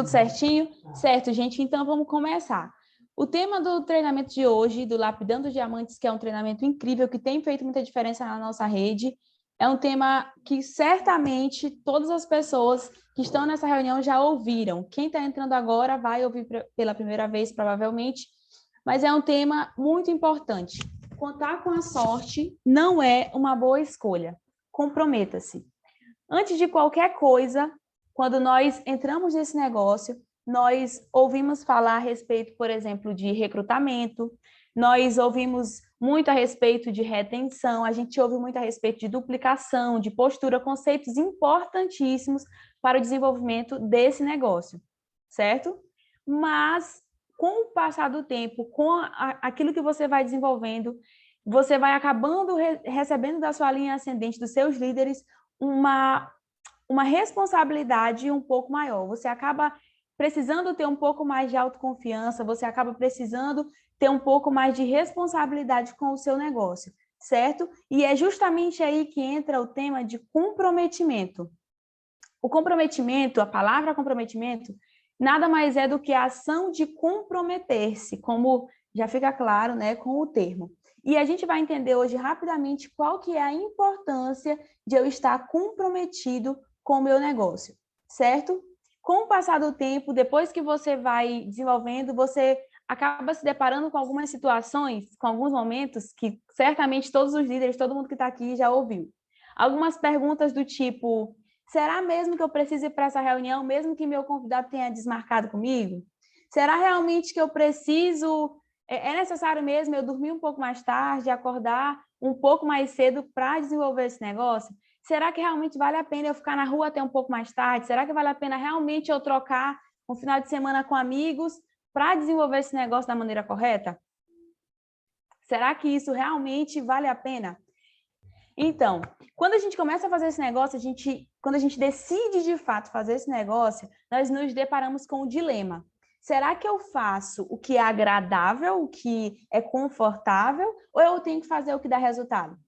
Tudo certinho? Certo, gente. Então, vamos começar. O tema do treinamento de hoje, do Lapidando Diamantes, que é um treinamento incrível, que tem feito muita diferença na nossa rede, é um tema que certamente todas as pessoas que estão nessa reunião já ouviram. Quem está entrando agora vai ouvir pela primeira vez, provavelmente, mas é um tema muito importante. Contar com a sorte não é uma boa escolha. Comprometa-se. Antes de qualquer coisa, quando nós entramos nesse negócio, nós ouvimos falar a respeito, por exemplo, de recrutamento, nós ouvimos muito a respeito de retenção, a gente ouve muito a respeito de duplicação, de postura, conceitos importantíssimos para o desenvolvimento desse negócio, certo? Mas, com o passar do tempo, com aquilo que você vai desenvolvendo, você vai acabando recebendo da sua linha ascendente, dos seus líderes, uma responsabilidade um pouco maior. Você acaba precisando ter um pouco mais de autoconfiança, você acaba precisando ter um pouco mais de responsabilidade com o seu negócio, certo? E é justamente aí que entra o tema de comprometimento. O comprometimento, a palavra comprometimento, nada mais é do que a ação de comprometer-se, como já fica claro, né, com o termo. E a gente vai entender hoje rapidamente qual que é a importância de eu estar comprometido com o meu negócio, certo? Com o passar do tempo, depois que você vai desenvolvendo, você acaba se deparando com algumas situações, com alguns momentos que certamente todos os líderes, todo mundo que está aqui já ouviu. Algumas perguntas do tipo: será mesmo que eu preciso ir para essa reunião, mesmo que meu convidado tenha desmarcado comigo? Será realmente que eu preciso... É necessário mesmo eu dormir um pouco mais tarde, acordar um pouco mais cedo para desenvolver esse negócio? Será que realmente vale a pena eu ficar na rua até um pouco mais tarde? Será que vale a pena realmente eu trocar um final de semana com amigos para desenvolver esse negócio da maneira correta? Será que isso realmente vale a pena? Então, quando a gente começa a fazer esse negócio, quando a gente decide de fato fazer esse negócio, nós nos deparamos com o dilema. Será que eu faço o que é agradável, o que é confortável, ou eu tenho que fazer o que dá resultado?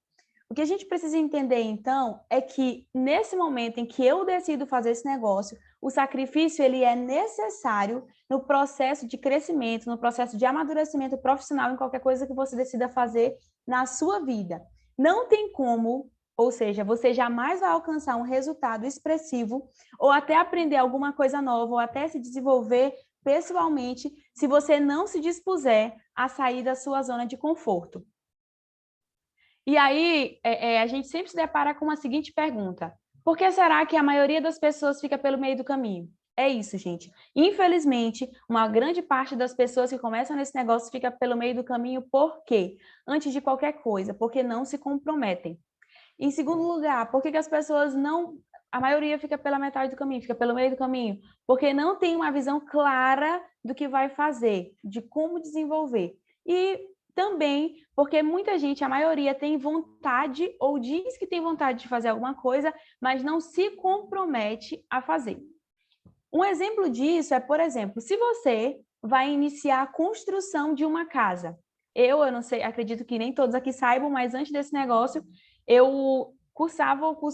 O que a gente precisa entender, então, é que nesse momento em que eu decido fazer esse negócio, o sacrifício ele é necessário no processo de crescimento, no processo de amadurecimento profissional, em qualquer coisa que você decida fazer na sua vida. Não tem como, ou seja, você jamais vai alcançar um resultado expressivo ou até aprender alguma coisa nova ou até se desenvolver pessoalmente se você não se dispuser a sair da sua zona de conforto. E aí, a gente sempre se depara com a seguinte pergunta: por que será que a maioria das pessoas fica pelo meio do caminho? É isso, gente. Infelizmente, uma grande parte das pessoas que começam nesse negócio fica pelo meio do caminho por quê? Antes de qualquer coisa, porque não se comprometem. Em segundo lugar, por que as pessoas não... A maioria fica pela metade do caminho, fica pelo meio do caminho? Porque não tem uma visão clara do que vai fazer, de como desenvolver. E também porque muita gente, a maioria, tem vontade ou diz que tem vontade de fazer alguma coisa, mas não se compromete a fazer. Um exemplo disso é, por exemplo, se você vai iniciar a construção de uma casa. Eu não sei, acredito que nem todos aqui saibam, mas antes desse negócio, eu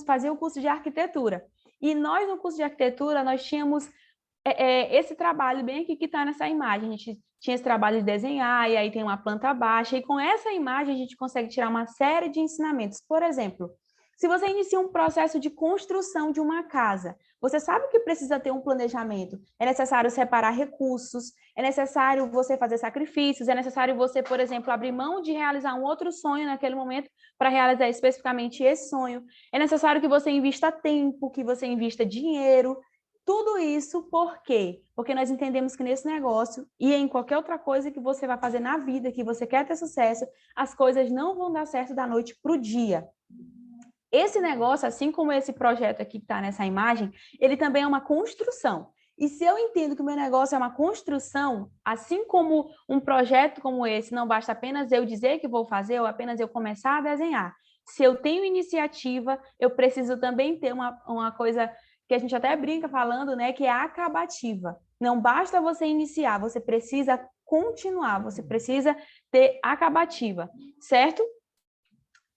fazia o curso de arquitetura. E nós, no curso de arquitetura, nós tínhamos esse trabalho bem aqui que está nessa imagem. A gente tinha esse trabalho de desenhar, e aí tem uma planta baixa, e com essa imagem a gente consegue tirar uma série de ensinamentos. Por exemplo, se você inicia um processo de construção de uma casa, você sabe que precisa ter um planejamento. É necessário separar recursos, é necessário você fazer sacrifícios, é necessário você, por exemplo, abrir mão de realizar um outro sonho naquele momento para realizar especificamente esse sonho. É necessário que você invista tempo, que você invista dinheiro. Tudo isso por quê? Porque nós entendemos que nesse negócio e em qualquer outra coisa que você vai fazer na vida, que você quer ter sucesso, as coisas não vão dar certo da noite para o dia. Esse negócio, assim como esse projeto aqui que está nessa imagem, ele também é uma construção. E se eu entendo que o meu negócio é uma construção, assim como um projeto como esse, não basta apenas eu dizer que vou fazer ou apenas eu começar a desenhar. Se eu tenho iniciativa, eu preciso também ter uma coisa que a gente até brinca falando, né, que é a acabativa. Não basta você iniciar, você precisa continuar, você precisa ter acabativa, certo?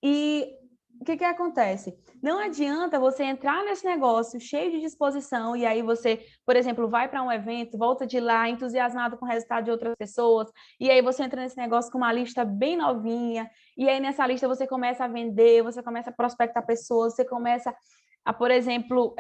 E o que acontece? Não adianta você entrar nesse negócio cheio de disposição e aí você, por exemplo, vai para um evento, volta de lá entusiasmado com o resultado de outras pessoas, e aí você entra nesse negócio com uma lista bem novinha, e aí nessa lista você começa a vender, você começa a prospectar pessoas, você começa a, por exemplo,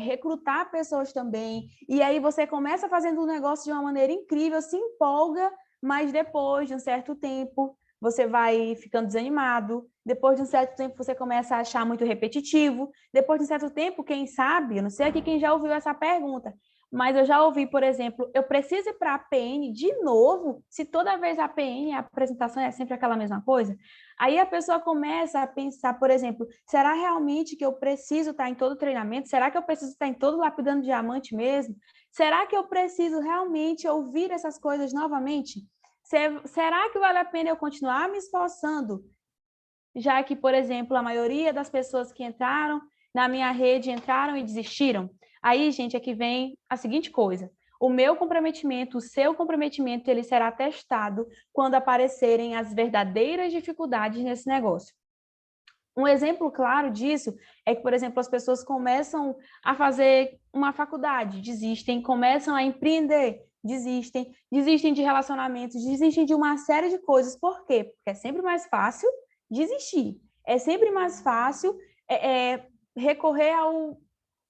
recrutar pessoas também, e aí você começa fazendo um negócio de uma maneira incrível, se empolga, mas depois de um certo tempo você vai ficando desanimado, depois de um certo tempo você começa a achar muito repetitivo, depois de um certo tempo, quem sabe, eu não sei aqui quem já ouviu essa pergunta, mas eu já ouvi, por exemplo, eu preciso ir para a PN de novo, se toda vez a PN, a apresentação é sempre aquela mesma coisa? Aí a pessoa começa a pensar, por exemplo, será realmente que eu preciso estar em todo treinamento? Será que eu preciso estar em todo lapidando diamante mesmo? Será que eu preciso realmente ouvir essas coisas novamente? Será que vale a pena eu continuar me esforçando? Já que, por exemplo, a maioria das pessoas que entraram na minha rede entraram e desistiram. Aí, gente, aqui vem a seguinte coisa. O meu comprometimento, o seu comprometimento, ele será testado quando aparecerem as verdadeiras dificuldades nesse negócio. Um exemplo claro disso é que, por exemplo, as pessoas começam a fazer uma faculdade, desistem, começam a empreender, desistem de relacionamentos, desistem de uma série de coisas. Por quê? Porque é sempre mais fácil desistir. É sempre mais fácil recorrer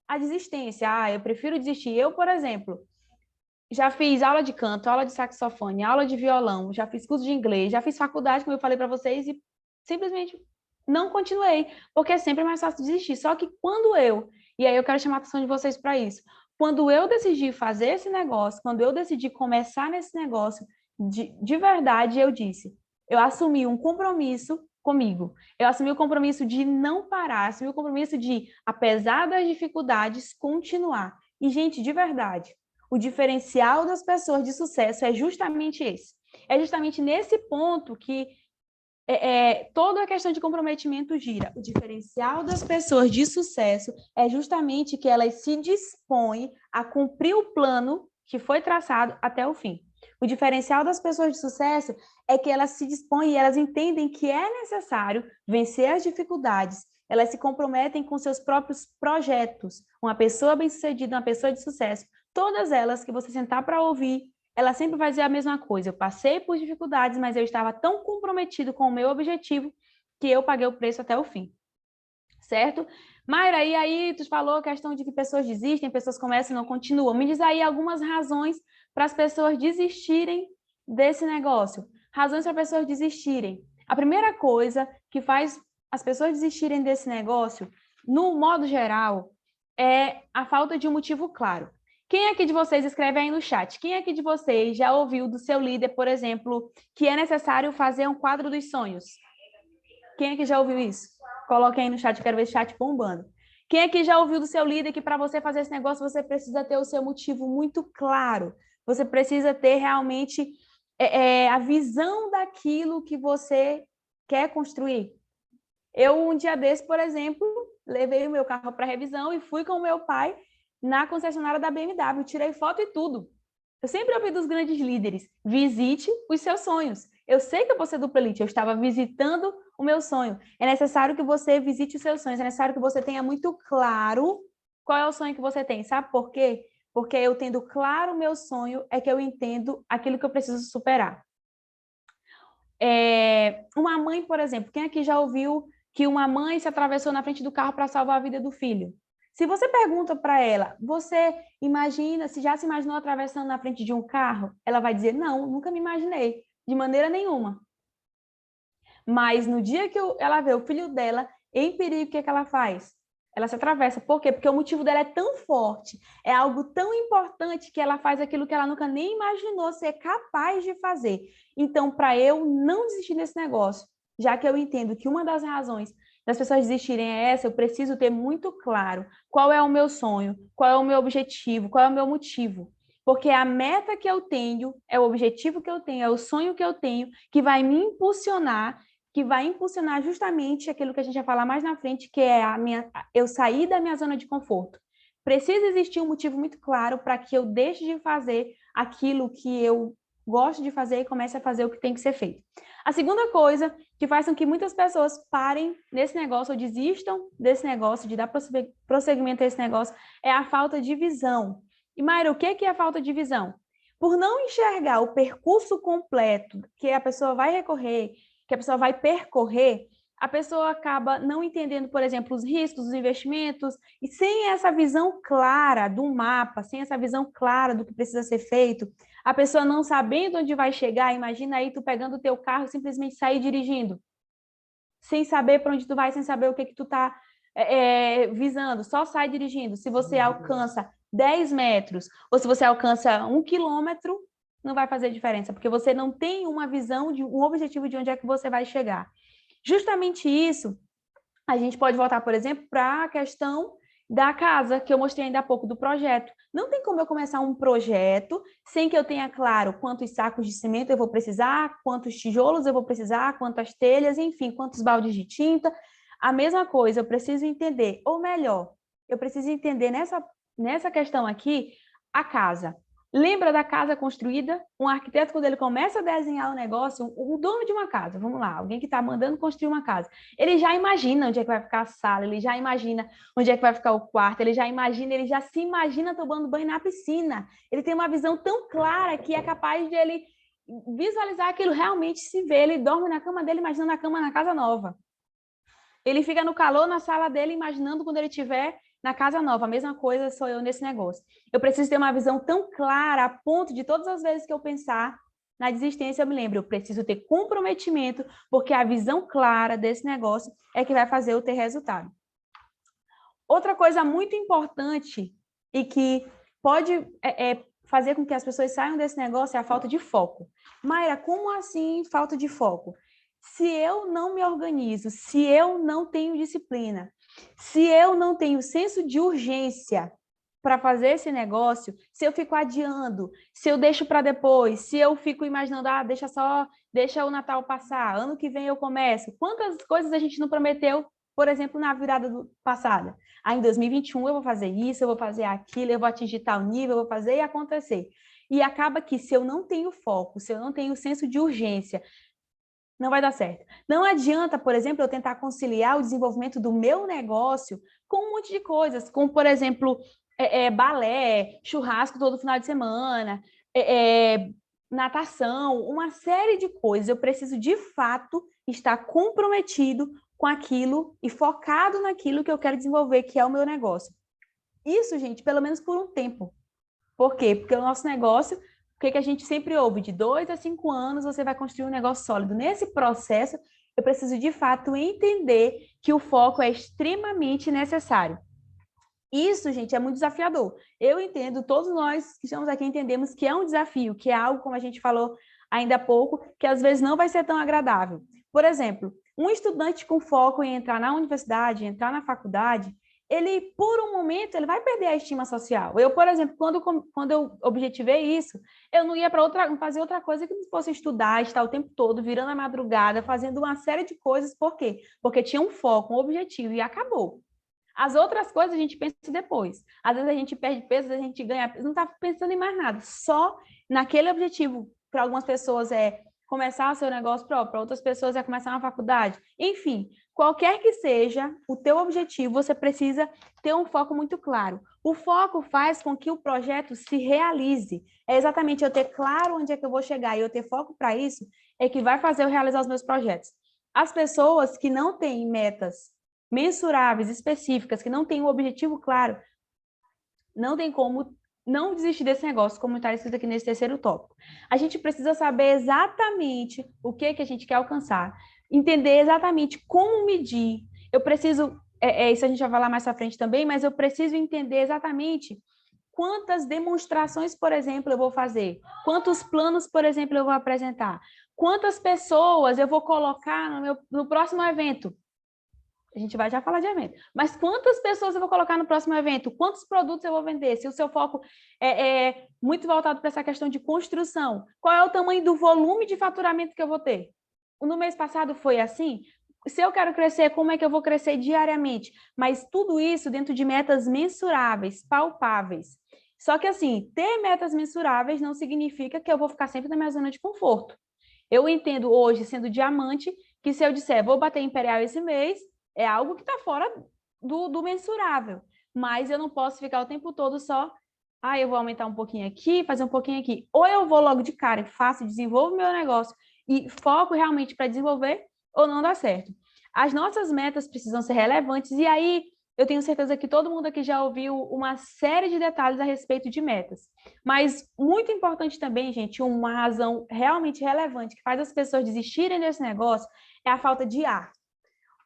à desistência. Ah, eu prefiro desistir. Eu, por exemplo, já fiz aula de canto, aula de saxofone, aula de violão, já fiz curso de inglês, já fiz faculdade, como eu falei para vocês, e simplesmente não continuei, porque é sempre mais fácil desistir. Só que e aí eu quero chamar a atenção de vocês para isso, quando eu decidi fazer esse negócio, quando eu decidi começar nesse negócio, de verdade, eu assumi um compromisso comigo. Eu assumi o compromisso de não parar, assumi o compromisso de, apesar das dificuldades, continuar. E, gente, de verdade, o diferencial das pessoas de sucesso é justamente esse. É justamente nesse ponto que toda a questão de comprometimento gira. O diferencial das pessoas de sucesso é justamente que elas se dispõem a cumprir o plano que foi traçado até o fim. O diferencial das pessoas de sucesso é que elas se dispõem e elas entendem que é necessário vencer as dificuldades. Elas se comprometem com seus próprios projetos. Uma pessoa bem-sucedida, uma pessoa de sucesso, todas elas que você sentar para ouvir, ela sempre vai dizer a mesma coisa. Eu passei por dificuldades, mas eu estava tão comprometido com o meu objetivo que eu paguei o preço até o fim. Certo? Mayra, e aí tu falou a questão de que pessoas desistem, pessoas começam e não continuam. Me diz aí algumas razões para as pessoas desistirem desse negócio. Razões para pessoas desistirem. A primeira coisa que faz as pessoas desistirem desse negócio, no modo geral, é a falta de um motivo claro. Quem aqui de vocês, escreve aí no chat, quem aqui de vocês já ouviu do seu líder, por exemplo, que é necessário fazer um quadro dos sonhos? Quem aqui já ouviu isso? Coloque aí no chat, quero ver esse chat bombando. Quem aqui já ouviu do seu líder que para você fazer esse negócio, você precisa ter o seu motivo muito claro. Você precisa ter realmente a visão daquilo que você quer construir. Eu, um dia desse, por exemplo, levei o meu carro para revisão e fui com o meu pai na concessionária da BMW, tirei foto e tudo. Eu sempre ouvi dos grandes líderes, visite os seus sonhos. Eu sei que eu vou ser dupla elite, eu estava visitando o meu sonho. É necessário que você visite os seus sonhos, é necessário que você tenha muito claro qual é o sonho que você tem. Sabe por quê? Porque eu tendo claro o meu sonho, é que eu entendo aquilo que eu preciso superar. Uma mãe, por exemplo, quem aqui já ouviu que uma mãe se atravessou na frente do carro para salvar a vida do filho? Se você pergunta para ela, você imagina, se já se imaginou atravessando na frente de um carro? Ela vai dizer, não, nunca me imaginei, de maneira nenhuma. Mas no dia que ela vê o filho dela em perigo, o que ela faz? Ela se atravessa. Por quê? Porque o motivo dela é tão forte, é algo tão importante que ela faz aquilo que ela nunca nem imaginou ser capaz de fazer. Então, para eu não desistir desse negócio, já que eu entendo que uma das razões das pessoas desistirem é essa, eu preciso ter muito claro qual é o meu sonho, qual é o meu objetivo, qual é o meu motivo. Porque a meta que eu tenho, é o objetivo que eu tenho, é o sonho que eu tenho, que vai me impulsionar, que vai impulsionar justamente aquilo que a gente vai falar mais na frente, que é eu sair da minha zona de conforto. Precisa existir um motivo muito claro para que eu deixe de fazer aquilo que eu gosto de fazer e comece a fazer o que tem que ser feito. A segunda coisa que que faz com que muitas pessoas parem nesse negócio ou desistam desse negócio, de dar prosseguimento a esse negócio, é a falta de visão. E, Mayra, o que é a falta de visão? Por não enxergar o percurso completo que a pessoa vai recorrer, que a pessoa vai percorrer, a pessoa acaba não entendendo, por exemplo, os riscos, os investimentos, e sem essa visão clara do mapa, sem essa visão clara do que precisa ser feito, a pessoa não sabendo onde vai chegar, imagina aí tu pegando o teu carro e simplesmente sair dirigindo, sem saber para onde tu vai, sem saber o que tu tá visando, só sai dirigindo. Se você alcança 10 metros, ou se você alcança 1 quilômetro, não vai fazer diferença, porque você não tem uma visão, um objetivo de onde é que você vai chegar. Justamente isso, a gente pode voltar, por exemplo, para a questão da casa, que eu mostrei ainda há pouco, do projeto. Não tem como eu começar um projeto sem que eu tenha claro quantos sacos de cimento eu vou precisar, quantos tijolos eu vou precisar, quantas telhas, enfim, quantos baldes de tinta. A mesma coisa, eu preciso entender, ou melhor, eu preciso entender nessa questão aqui, a casa. Lembra da casa construída? Um arquiteto, quando ele começa a desenhar o negócio, o dono de uma casa, vamos lá, alguém que está mandando construir uma casa, ele já imagina onde é que vai ficar a sala, ele já imagina onde é que vai ficar o quarto, ele já se imagina tomando banho na piscina. Ele tem uma visão tão clara que é capaz de ele visualizar aquilo, realmente se ver. Ele dorme na cama dele, imaginando a cama na casa nova. Ele fica no calor na sala dele, imaginando quando ele estiver na casa nova. A mesma coisa sou eu nesse negócio. Eu preciso ter uma visão tão clara a ponto de todas as vezes que eu pensar na desistência, eu me lembro, eu preciso ter comprometimento, porque a visão clara desse negócio é que vai fazer eu ter resultado. Outra coisa muito importante e que pode fazer com que as pessoas saiam desse negócio é a falta de foco. Mayra, como assim falta de foco? Se eu não me organizo, se eu não tenho disciplina, se eu não tenho senso de urgência para fazer esse negócio, se eu fico adiando, se eu deixo para depois, se eu fico imaginando, deixa o Natal passar, ano que vem eu começo. Quantas coisas a gente não prometeu, por exemplo, na virada passada? Em 2021 eu vou fazer isso, eu vou fazer aquilo, eu vou atingir tal nível, eu vou fazer e acontecer. E acaba que se eu não tenho foco, se eu não tenho senso de urgência, não vai dar certo. Não adianta, por exemplo, eu tentar conciliar o desenvolvimento do meu negócio com um monte de coisas, como, por exemplo, balé, churrasco todo final de semana, natação, uma série de coisas. Eu preciso, de fato, estar comprometido com aquilo e focado naquilo que eu quero desenvolver, que é o meu negócio. Isso, gente, pelo menos por um tempo. Por quê? Porque o nosso negócio... O que a gente sempre ouve? De 2 a 5 anos você vai construir um negócio sólido. Nesse processo, eu preciso de fato entender que o foco é extremamente necessário. Isso, gente, é muito desafiador. Eu entendo, todos nós que estamos aqui entendemos que é um desafio, que é algo, como a gente falou ainda há pouco, que às vezes não vai ser tão agradável. Por exemplo, um estudante com foco em entrar na universidade, entrar na faculdade, ele, por um momento, ele vai perder a estima social. Eu, por exemplo, quando eu objetivei isso, eu não ia fazer outra coisa que não fosse estudar, estar o tempo todo, virando a madrugada, fazendo uma série de coisas. Por quê? Porque tinha um foco, um objetivo, e acabou. As outras coisas a gente pensa depois. Às vezes a gente perde peso, às vezes a gente ganha peso, não está pensando em mais nada, só naquele objetivo. Para algumas pessoas é começar o seu negócio próprio, para outras pessoas é começar uma faculdade. Enfim, qualquer que seja o teu objetivo, você precisa ter um foco muito claro. O foco faz com que o projeto se realize. É exatamente eu ter claro onde é que eu vou chegar e eu ter foco para isso, é que vai fazer eu realizar os meus projetos. As pessoas que não têm metas mensuráveis, específicas, que não têm um objetivo claro, não tem como não desistir desse negócio, como está escrito aqui nesse terceiro tópico. A gente precisa saber exatamente o que a gente quer alcançar, entender exatamente como medir. Eu preciso, isso a gente vai falar mais à frente também, mas eu preciso entender exatamente quantas demonstrações, por exemplo, eu vou fazer, quantos planos, por exemplo, eu vou apresentar, quantas pessoas eu vou colocar no próximo evento. A gente vai já falar de evento. Mas quantas pessoas eu vou colocar no próximo evento? Quantos produtos eu vou vender? Se o seu foco é muito voltado para essa questão de construção, qual é o tamanho do volume de faturamento que eu vou ter? No mês passado foi assim? Se eu quero crescer, como é que eu vou crescer diariamente? Mas tudo isso dentro de metas mensuráveis, palpáveis. Só que assim, ter metas mensuráveis não significa que eu vou ficar sempre na minha zona de conforto. Eu entendo hoje, sendo diamante, que se eu disser, vou bater Imperial esse mês, é algo que está fora do mensurável. Mas eu não posso ficar o tempo todo só, eu vou aumentar um pouquinho aqui, fazer um pouquinho aqui. Ou eu vou logo de cara e faço, desenvolvo meu negócio e foco realmente para desenvolver, ou não dá certo. As nossas metas precisam ser relevantes, e aí eu tenho certeza que todo mundo aqui já ouviu uma série de detalhes a respeito de metas. Mas muito importante também, gente, uma razão realmente relevante que faz as pessoas desistirem desse negócio é a falta de ar.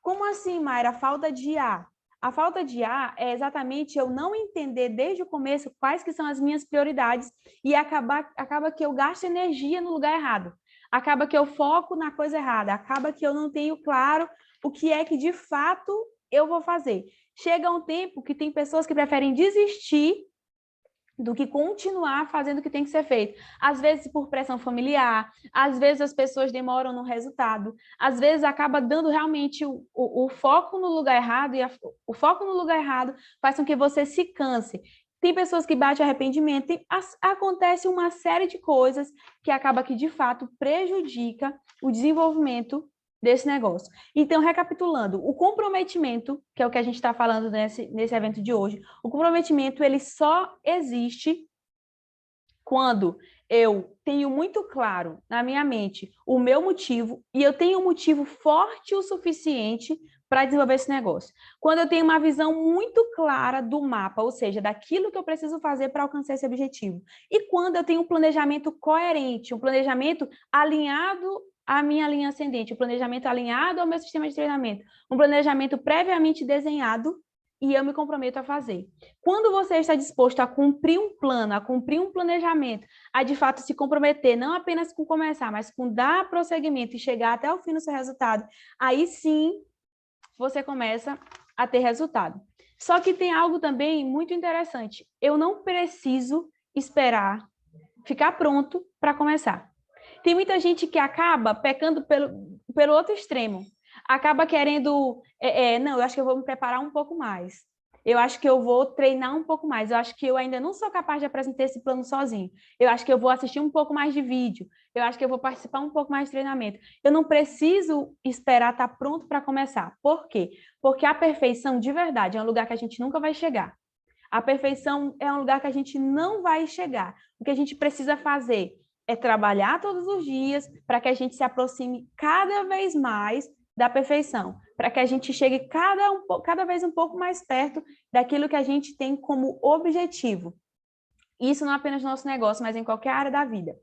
Como assim, Mayra, a falta de ar? A falta de ar é exatamente eu não entender desde o começo quais que são as minhas prioridades e acaba que eu gasto energia no lugar errado. Acaba que eu foco na coisa errada. Acaba que eu não tenho claro o que é que de fato eu vou fazer. Chega um tempo que tem pessoas que preferem desistir do que continuar fazendo o que tem que ser feito. Às vezes por pressão familiar, às vezes as pessoas demoram no resultado, às vezes acaba dando realmente o foco no lugar errado, e o foco no lugar errado faz com que você se canse. Tem pessoas que batem arrependimento, acontece uma série de coisas que acaba que, de fato, prejudica o desenvolvimento desse negócio. Então, recapitulando, o comprometimento, que é o que a gente está falando nesse evento de hoje, o comprometimento ele só existe quando eu tenho muito claro na minha mente o meu motivo e eu tenho um motivo forte o suficiente para desenvolver esse negócio. Quando eu tenho uma visão muito clara do mapa, ou seja, daquilo que eu preciso fazer para alcançar esse objetivo. E quando eu tenho um planejamento coerente, um planejamento alinhado à minha linha ascendente, um planejamento alinhado ao meu sistema de treinamento, um planejamento previamente desenhado e eu me comprometo a fazer. Quando você está disposto a cumprir um plano, a cumprir um planejamento, a de fato se comprometer, não apenas com começar, mas com dar prosseguimento e chegar até o fim do seu resultado, aí sim você começa a ter resultado. Só que tem algo também muito interessante. Eu não preciso esperar ficar pronto para começar. Tem muita gente que acaba pecando pelo outro extremo. Acaba querendo, não, eu acho que eu vou me preparar um pouco mais. Eu acho que eu vou treinar um pouco mais. Eu acho que eu ainda não sou capaz de apresentar esse plano sozinho. Eu acho que eu vou assistir um pouco mais de vídeo. Eu acho que eu vou participar um pouco mais de treinamento. Eu não preciso esperar estar pronto para começar. Por quê? Porque a perfeição, de verdade, é um lugar que a gente nunca vai chegar. A perfeição é um lugar que a gente não vai chegar. O que a gente precisa fazer é trabalhar todos os dias para que a gente se aproxime cada vez mais da perfeição, para que a gente chegue cada vez um pouco mais perto daquilo que a gente tem como objetivo. Isso não apenas no nosso negócio, mas em qualquer área da vida.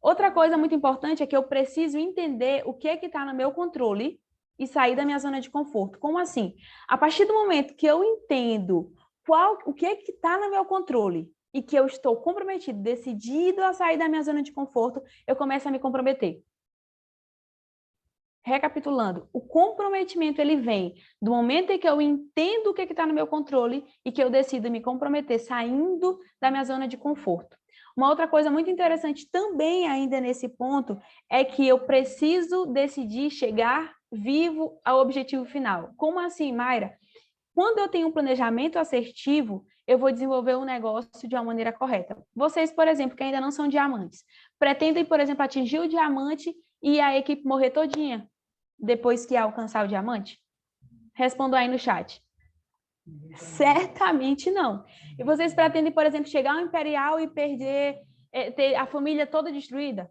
Outra coisa muito importante é que eu preciso entender o que está no meu controle e sair da minha zona de conforto. Como assim? A partir do momento que eu entendo o que está no meu controle e que eu estou comprometido, decidido a sair da minha zona de conforto, eu começo a me comprometer. Recapitulando, o comprometimento ele vem do momento em que eu entendo o que está no meu controle e que eu decido me comprometer saindo da minha zona de conforto. Uma outra coisa muito interessante também ainda nesse ponto é que eu preciso decidir chegar vivo ao objetivo final. Como assim, Mayra? Quando eu tenho um planejamento assertivo, eu vou desenvolver um negócio de uma maneira correta. Vocês, por exemplo, que ainda não são diamantes, pretendem, por exemplo, atingir o diamante e a equipe morrer todinha depois que alcançar o diamante? Respondam aí no chat. Certamente não. E vocês pretendem, por exemplo, chegar ao Imperial e perder, ter a família toda destruída?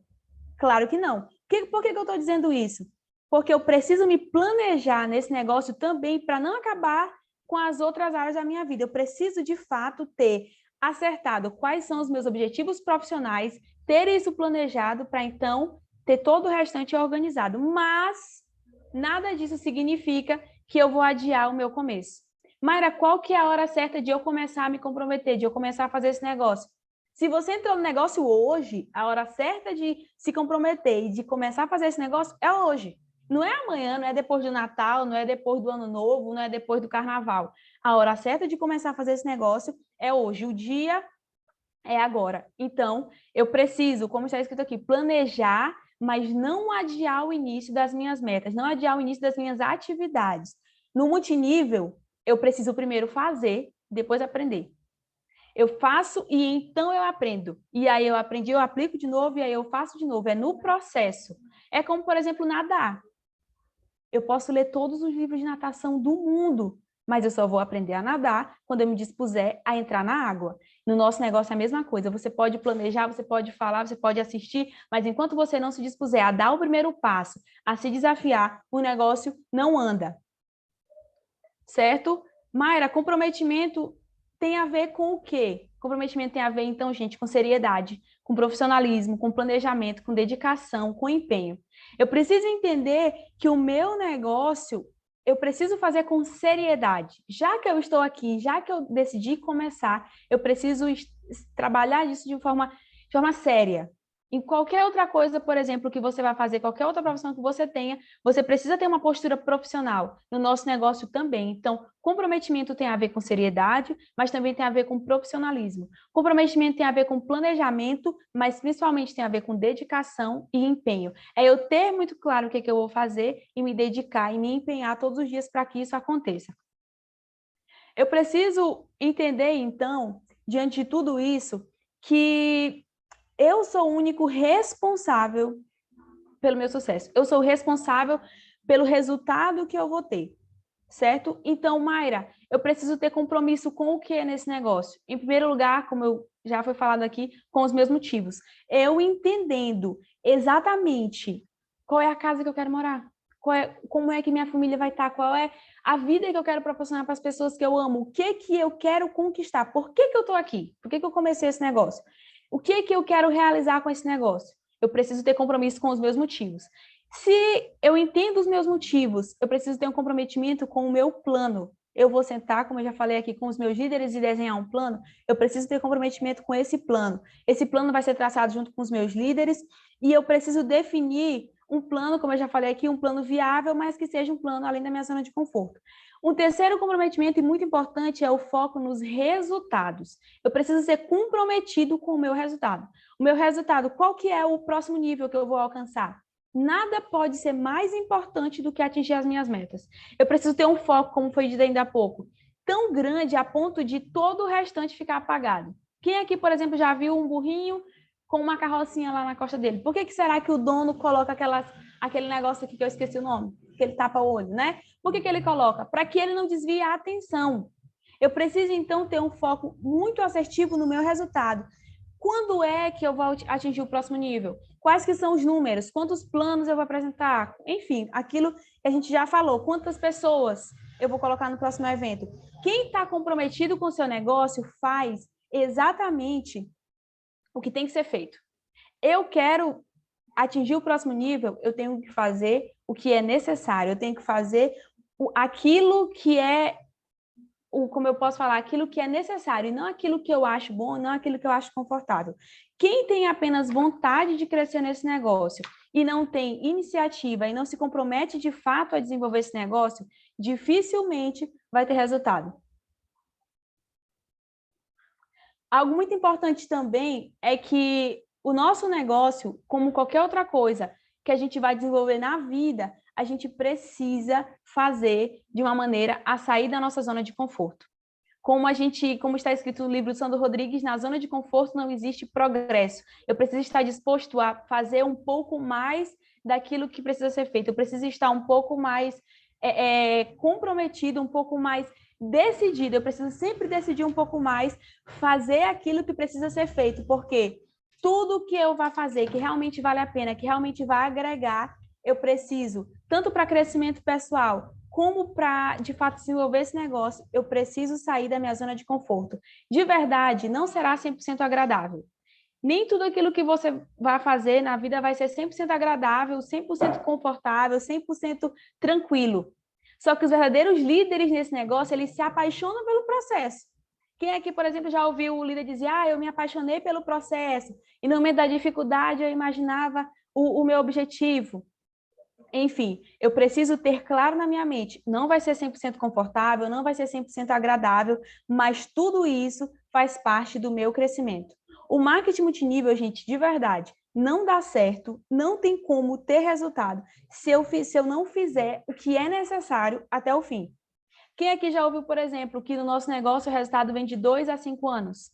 Claro que não. Por que eu estou dizendo isso? Porque eu preciso me planejar nesse negócio também para não acabar com as outras áreas da minha vida. Eu preciso, de fato, ter acertado quais são os meus objetivos profissionais, ter isso planejado para, então, ter todo o restante organizado. Mas nada disso significa que eu vou adiar o meu começo. Mayra, qual que é a hora certa de eu começar a me comprometer, de eu começar a fazer esse negócio? Se você entrou no negócio hoje, a hora certa de se comprometer e de começar a fazer esse negócio é hoje. Não é amanhã, não é depois do Natal, não é depois do Ano Novo, não é depois do Carnaval. A hora certa de começar a fazer esse negócio é hoje. O dia é agora. Então, eu preciso, como está escrito aqui, planejar, mas não adiar o início das minhas metas, não adiar o início das minhas atividades. No multinível, eu preciso primeiro fazer, depois aprender. Eu faço e então eu aprendo. E aí eu aprendi, eu aplico de novo e aí eu faço de novo. É no processo. É como, por exemplo, nadar. Eu posso ler todos os livros de natação do mundo, mas eu só vou aprender a nadar quando eu me dispuser a entrar na água. No nosso negócio é a mesma coisa. Você pode planejar, você pode falar, você pode assistir, mas enquanto você não se dispuser a dar o primeiro passo, a se desafiar, o negócio não anda. Certo? Mayra, comprometimento tem a ver com o quê? Comprometimento tem a ver, então, gente, com seriedade, com profissionalismo, com planejamento, com dedicação, com empenho. Eu preciso entender que o meu negócio, eu preciso fazer com seriedade. Já que eu estou aqui, já que eu decidi começar, eu preciso trabalhar isso de forma séria. Em qualquer outra coisa, por exemplo, que você vai fazer, qualquer outra profissão que você tenha, você precisa ter uma postura profissional. No nosso negócio também. Então, comprometimento tem a ver com seriedade, mas também tem a ver com profissionalismo. Comprometimento tem a ver com planejamento, mas principalmente tem a ver com dedicação e empenho. É eu ter muito claro o que eu vou fazer e me dedicar e me empenhar todos os dias para que isso aconteça. Eu preciso entender, então, diante de tudo isso, que eu sou o único responsável pelo meu sucesso. Eu sou responsável pelo resultado que eu vou ter, certo? Então, Mayra, eu preciso ter compromisso com o que nesse negócio? Em primeiro lugar, como eu já foi falado aqui, com os meus motivos. Eu entendendo exatamente qual é a casa que eu quero morar, como é que minha família vai estar, qual é a vida que eu quero proporcionar para as pessoas que eu amo, o que eu quero conquistar, por que eu estou aqui, por que eu comecei esse negócio, o que eu quero realizar com esse negócio. Eu preciso ter compromisso com os meus motivos. Se eu entendo os meus motivos, eu preciso ter um comprometimento com o meu plano. Eu vou sentar, como eu já falei aqui, com os meus líderes e desenhar um plano. Eu preciso ter comprometimento com esse plano. Esse plano vai ser traçado junto com os meus líderes e eu preciso definir um plano, como eu já falei aqui, um plano viável, mas que seja um plano além da minha zona de conforto. Um terceiro comprometimento e muito importante é o foco nos resultados. Eu preciso ser comprometido com o meu resultado. O meu resultado, qual que é o próximo nível que eu vou alcançar? Nada pode ser mais importante do que atingir as minhas metas. Eu preciso ter um foco, como foi dito ainda há pouco, tão grande a ponto de todo o restante ficar apagado. Quem aqui, por exemplo, já viu um burrinho com uma carrocinha lá na costa dele? Por que será que o dono coloca aquele negócio aqui que eu esqueci o nome? Que ele tapa o olho, né? Por que ele coloca? Para que ele não desvie a atenção. Eu preciso, então, ter um foco muito assertivo no meu resultado. Quando é que eu vou atingir o próximo nível? Quais que são os números? Quantos planos eu vou apresentar? Enfim, aquilo que a gente já falou. Quantas pessoas eu vou colocar no próximo evento? Quem está comprometido com o seu negócio faz exatamente o que tem que ser feito. Eu quero atingir o próximo nível, eu tenho que fazer o que é necessário, eu tenho que fazer aquilo que é como eu posso falar, aquilo que é necessário, e não aquilo que eu acho bom, não aquilo que eu acho confortável. Quem tem apenas vontade de crescer nesse negócio e não tem iniciativa e não se compromete de fato a desenvolver esse negócio, dificilmente vai ter resultado. Algo muito importante também é que o nosso negócio, como qualquer outra coisa que a gente vai desenvolver na vida, a gente precisa fazer de uma maneira a sair da nossa zona de conforto. Como está escrito no livro do Sandro Rodrigues, na zona de conforto não existe progresso. Eu preciso estar disposto a fazer um pouco mais daquilo que precisa ser feito. Eu preciso estar um pouco mais comprometido, um pouco mais decidido. Eu preciso sempre decidir um pouco mais, fazer aquilo que precisa ser feito, porque tudo que eu vá fazer, que realmente vale a pena, que realmente vai agregar, eu preciso, tanto para crescimento pessoal, como para, de fato, desenvolver esse negócio, eu preciso sair da minha zona de conforto. De verdade, não será 100% agradável. Nem tudo aquilo que você vai fazer na vida vai ser 100% agradável, 100% confortável, 100% tranquilo. Só que os verdadeiros líderes nesse negócio, eles se apaixonam pelo processo. Quem aqui, por exemplo, já ouviu o líder dizer, eu me apaixonei pelo processo, e no momento da dificuldade eu imaginava o meu objetivo. Enfim, eu preciso ter claro na minha mente, não vai ser 100% confortável, não vai ser 100% agradável, mas tudo isso faz parte do meu crescimento. O marketing multinível, gente, de verdade, não dá certo, não tem como ter resultado se eu não fizer o que é necessário até o fim. Quem aqui já ouviu, por exemplo, que no nosso negócio o resultado vem de 2 a 5 anos?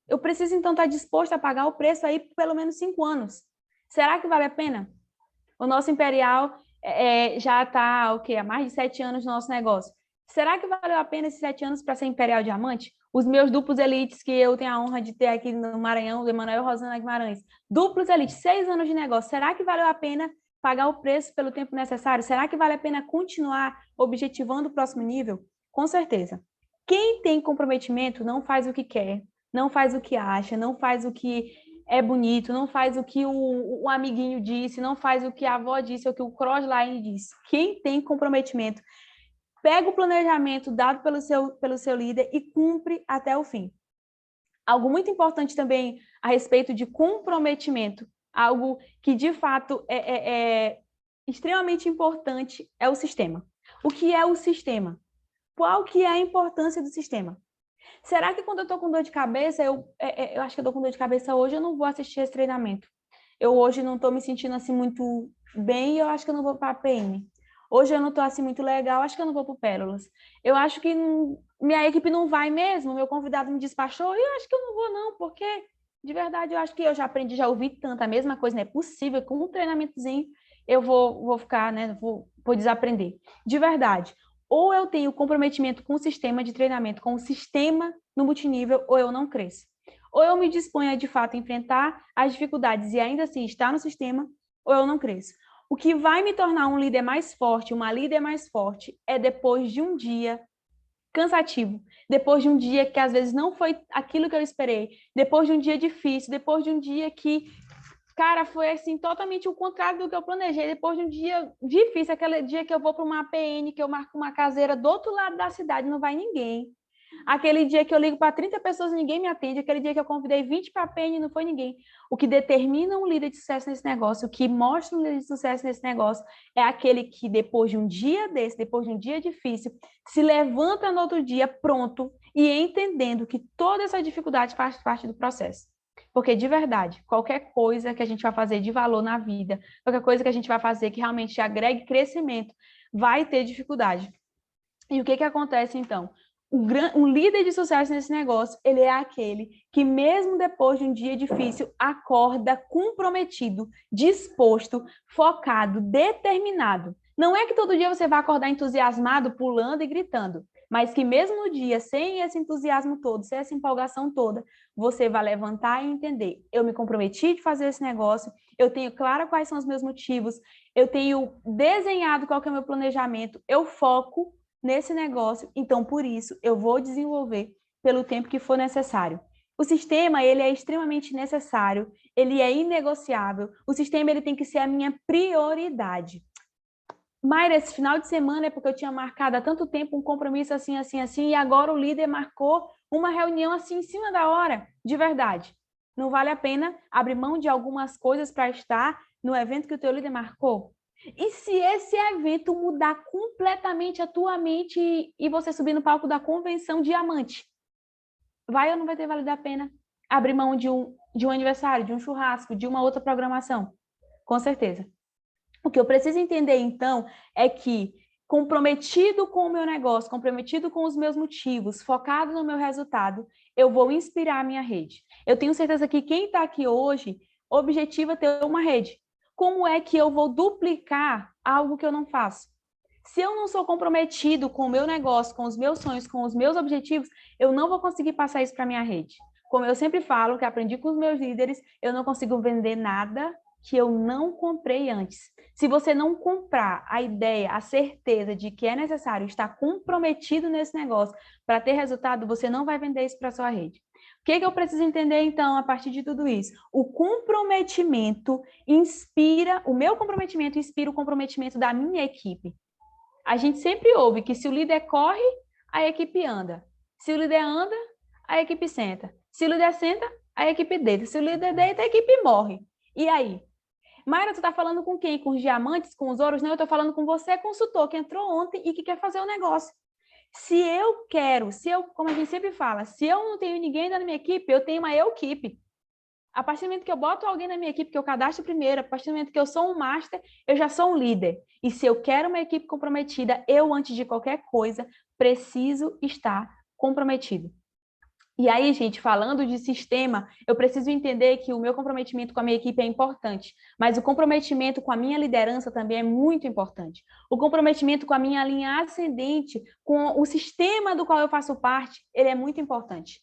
Eu preciso, então, estar disposto a pagar o preço aí por pelo menos 5 anos. Será que vale a pena? O nosso Imperial, já está o quê? Há mais de 7 anos no nosso negócio. Será que valeu a pena esses 7 anos para ser Imperial Diamante? Os meus duplos elites, que eu tenho a honra de ter aqui no Maranhão, do Emanuel Rosana Guimarães, duplos elites, 6 anos de negócio, será que valeu a pena pagar o preço pelo tempo necessário? Será que vale a pena continuar objetivando o próximo nível? Com certeza. Quem tem comprometimento não faz o que quer, não faz o que acha, não faz o que é bonito, não faz o que o amiguinho disse, não faz o que a avó disse ou o que o crossline disse. Quem tem comprometimento pega o planejamento dado pelo seu líder e cumpre até o fim. Algo muito importante também a respeito de comprometimento, algo que de fato é extremamente importante, é o sistema. O que é o sistema? Qual que é a importância do sistema? Será que quando eu estou com dor de cabeça, eu acho que eu estou com dor de cabeça hoje, eu não vou assistir esse treinamento. Eu hoje não estou me sentindo assim muito bem e eu acho que eu não vou para a PM. Hoje eu não estou assim muito legal, acho que eu não vou para o Pérolas. Eu acho que minha equipe não vai mesmo, meu convidado me despachou e eu acho que eu não vou não, porque de verdade eu acho que eu já aprendi, já ouvi tanta mesma coisa, não é possível, com um treinamentozinho eu vou ficar, né, vou desaprender. De verdade. Ou eu tenho comprometimento com o sistema de treinamento, com o sistema no multinível, ou eu não cresço. Ou eu me disponho a, de fato, enfrentar as dificuldades e ainda assim estar no sistema, ou eu não cresço. O que vai me tornar um líder mais forte, uma líder mais forte, é depois de um dia cansativo, depois de um dia que às vezes não foi aquilo que eu esperei, depois de um dia difícil, depois de um dia que, cara, foi assim totalmente o contrário do que eu planejei, depois de um dia difícil, aquele dia que eu vou para uma APN, que eu marco uma caseira do outro lado da cidade, não vai ninguém. Aquele dia que eu ligo para 30 pessoas e ninguém me atende. Aquele dia que eu convidei 20 para a PN e não foi ninguém. O que determina um líder de sucesso nesse negócio, o que mostra um líder de sucesso nesse negócio, é aquele que depois de um dia desse, depois de um dia difícil, se levanta no outro dia pronto e entendendo que toda essa dificuldade faz parte do processo. Porque, de verdade, qualquer coisa que a gente vai fazer de valor na vida, qualquer coisa que a gente vai fazer que realmente agregue crescimento, vai ter dificuldade. E o que acontece, então? Um líder de sucesso nesse negócio, ele é aquele que mesmo depois de um dia difícil, acorda comprometido, disposto, focado, determinado. Não é que todo dia você vai acordar entusiasmado, pulando e gritando, mas que mesmo no dia, sem esse entusiasmo todo, sem essa empolgação toda, você vai levantar e entender, eu me comprometi de fazer esse negócio, eu tenho claro quais são os meus motivos, eu tenho desenhado qual que é o meu planejamento, eu foco nesse negócio, então por isso eu vou desenvolver pelo tempo que for necessário. O sistema, ele é extremamente necessário, ele é inegociável, o sistema ele tem que ser a minha prioridade. Mayra, esse final de semana é porque eu tinha marcado há tanto tempo um compromisso assim, assim, assim, e agora o líder marcou uma reunião assim em cima da hora, de verdade. Não vale a pena abrir mão de algumas coisas para estar no evento que o teu líder marcou? E se esse evento mudar completamente a tua mente e você subir no palco da convenção diamante? Vai ou não vai ter valido a pena abrir mão de um aniversário, de um churrasco, de uma outra programação? Com certeza. O que eu preciso entender, então, é que comprometido com o meu negócio, comprometido com os meus motivos, focado no meu resultado, eu vou inspirar a minha rede. Eu tenho certeza que quem está aqui hoje objetiva ter uma rede. Como é que eu vou duplicar algo que eu não faço? Se eu não sou comprometido com o meu negócio, com os meus sonhos, com os meus objetivos, eu não vou conseguir passar isso para a minha rede. Como eu sempre falo, que aprendi com os meus líderes, eu não consigo vender nada que eu não comprei antes. Se você não comprar a ideia, a certeza de que é necessário estar comprometido nesse negócio para ter resultado, você não vai vender isso para a sua rede. O que eu preciso entender, então, a partir de tudo isso? O comprometimento inspira, o meu comprometimento inspira o comprometimento da minha equipe. A gente sempre ouve que se o líder corre, a equipe anda. Se o líder anda, a equipe senta. Se o líder senta, a equipe deita. Se o líder deita, a equipe morre. E aí? Mayra, tu tá falando com quem? Com os diamantes, com os ouros? Não, eu tô falando com você, consultor, que entrou ontem e que quer fazer o negócio. Se eu quero, como a gente sempre fala, se eu não tenho ninguém na minha equipe, eu tenho uma equipe. A partir do momento que eu boto alguém na minha equipe, que eu cadastro primeiro, a partir do momento que eu sou um master, eu já sou um líder. E se eu quero uma equipe comprometida, eu, antes de qualquer coisa, preciso estar comprometido. E aí, gente, falando de sistema, eu preciso entender que o meu comprometimento com a minha equipe é importante, mas o comprometimento com a minha liderança também é muito importante. O comprometimento com a minha linha ascendente, com o sistema do qual eu faço parte, ele é muito importante.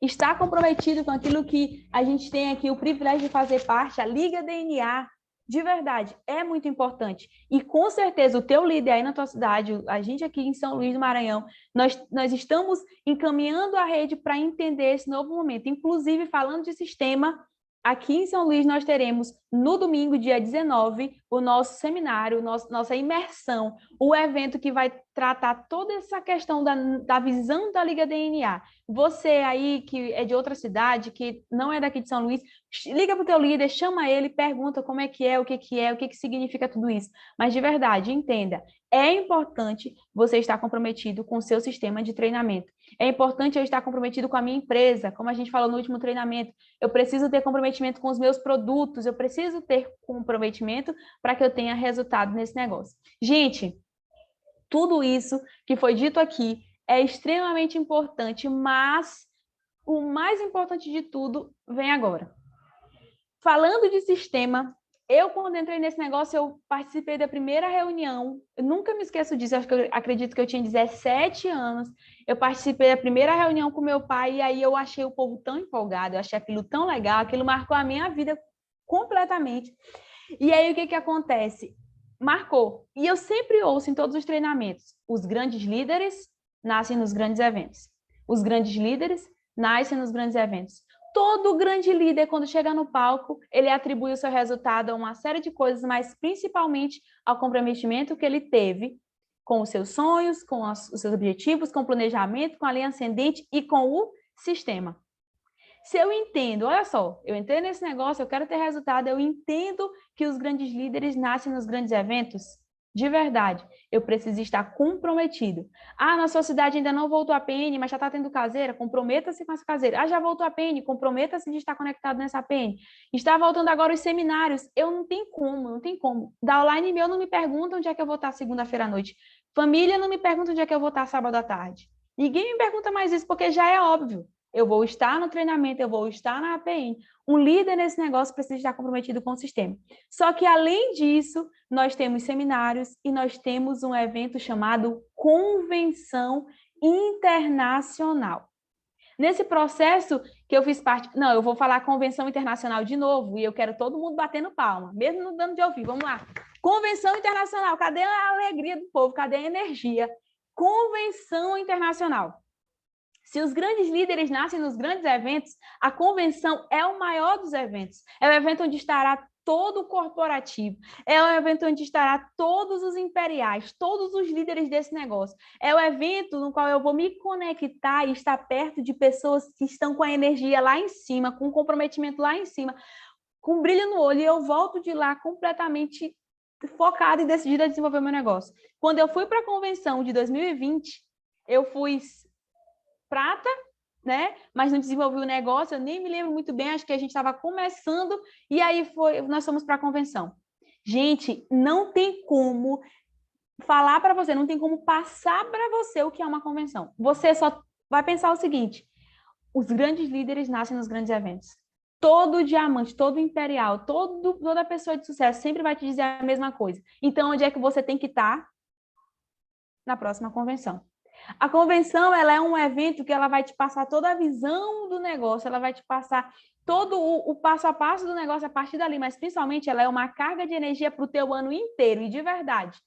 Estar comprometido com aquilo que a gente tem aqui, o privilégio de fazer parte, a Liga DNA, de verdade, é muito importante. E com certeza o teu líder aí na tua cidade, a gente aqui em São Luís do Maranhão, nós estamos encaminhando a rede para entender esse novo momento. Inclusive, falando de sistema, aqui em São Luís nós teremos no domingo, dia 19, o nosso seminário, nossa imersão, o evento que vai tratar toda essa questão da visão da Liga DNA. Você aí que é de outra cidade, que não é daqui de São Luís, liga para o teu líder, chama ele, pergunta como é, o que significa tudo isso. Mas de verdade, entenda, é importante você estar comprometido com o seu sistema de treinamento. É importante eu estar comprometido com a minha empresa, como a gente falou no último treinamento. Eu preciso ter comprometimento com os meus produtos, eu preciso ter comprometimento para que eu tenha resultado nesse negócio. Gente, tudo isso que foi dito aqui é extremamente importante, mas o mais importante de tudo vem agora. Falando de sistema, eu, quando entrei nesse negócio, eu participei da primeira reunião, eu nunca me esqueço disso, acredito que eu tinha 17 anos, eu participei da primeira reunião com meu pai, e aí eu achei o povo tão empolgado, eu achei aquilo tão legal, aquilo marcou a minha vida completamente. E aí, o que acontece? Marcou. E eu sempre ouço em todos os treinamentos, os grandes líderes nascem nos grandes eventos. Os grandes líderes nascem nos grandes eventos. Todo grande líder, quando chega no palco, ele atribui o seu resultado a uma série de coisas, mas principalmente ao comprometimento que ele teve com os seus sonhos, com os seus objetivos, com o planejamento, com a linha ascendente e com o sistema. Se eu entendo, olha só, eu entrei nesse negócio, eu quero ter resultado, eu entendo que os grandes líderes nascem nos grandes eventos, de verdade, eu preciso estar comprometido. Ah, na sua cidade ainda não voltou a PN, mas já está tendo caseira, comprometa-se com essa caseira. Ah, já voltou a PN, comprometa-se de estar conectado nessa PN. Está voltando agora os seminários, eu não tenho como. Da online meu não me pergunta onde é que eu vou estar segunda-feira à noite. Família não me pergunta onde é que eu vou estar sábado à tarde. Ninguém me pergunta mais isso, porque já é óbvio. Eu vou estar no treinamento, eu vou estar na APN. Um líder nesse negócio precisa estar comprometido com o sistema. Só que, além disso, nós temos seminários e nós temos um evento chamado Convenção Internacional. Nesse processo que eu fiz parte... Não, eu vou falar Convenção Internacional de novo e eu quero todo mundo batendo palma, mesmo não dando de ouvir. Vamos lá. Convenção Internacional. Cadê a alegria do povo? Cadê a energia? Convenção Internacional. Se os grandes líderes nascem nos grandes eventos, a convenção é o maior dos eventos. É o evento onde estará todo o corporativo. É o evento onde estará todos os imperiais, todos os líderes desse negócio. É o evento no qual eu vou me conectar e estar perto de pessoas que estão com a energia lá em cima, com o comprometimento lá em cima, com brilho no olho, e eu volto de lá completamente focada e decidida a desenvolver o meu negócio. Quando eu fui para a convenção de 2020, eu fui prata, né? Mas não desenvolvi o negócio, eu nem me lembro muito bem, acho que a gente estava começando, e aí nós fomos para a convenção. Gente, não tem como falar para você, não tem como passar para você o que é uma convenção. Você só vai pensar o seguinte: os grandes líderes nascem nos grandes eventos. Todo diamante, todo imperial, toda pessoa de sucesso sempre vai te dizer a mesma coisa. Então, onde é que você tem que estar? Na próxima convenção. A convenção, ela é um evento que ela vai te passar toda a visão do negócio, ela vai te passar todo o passo a passo do negócio a partir dali, mas principalmente ela é uma carga de energia para o teu ano inteiro, e de verdade.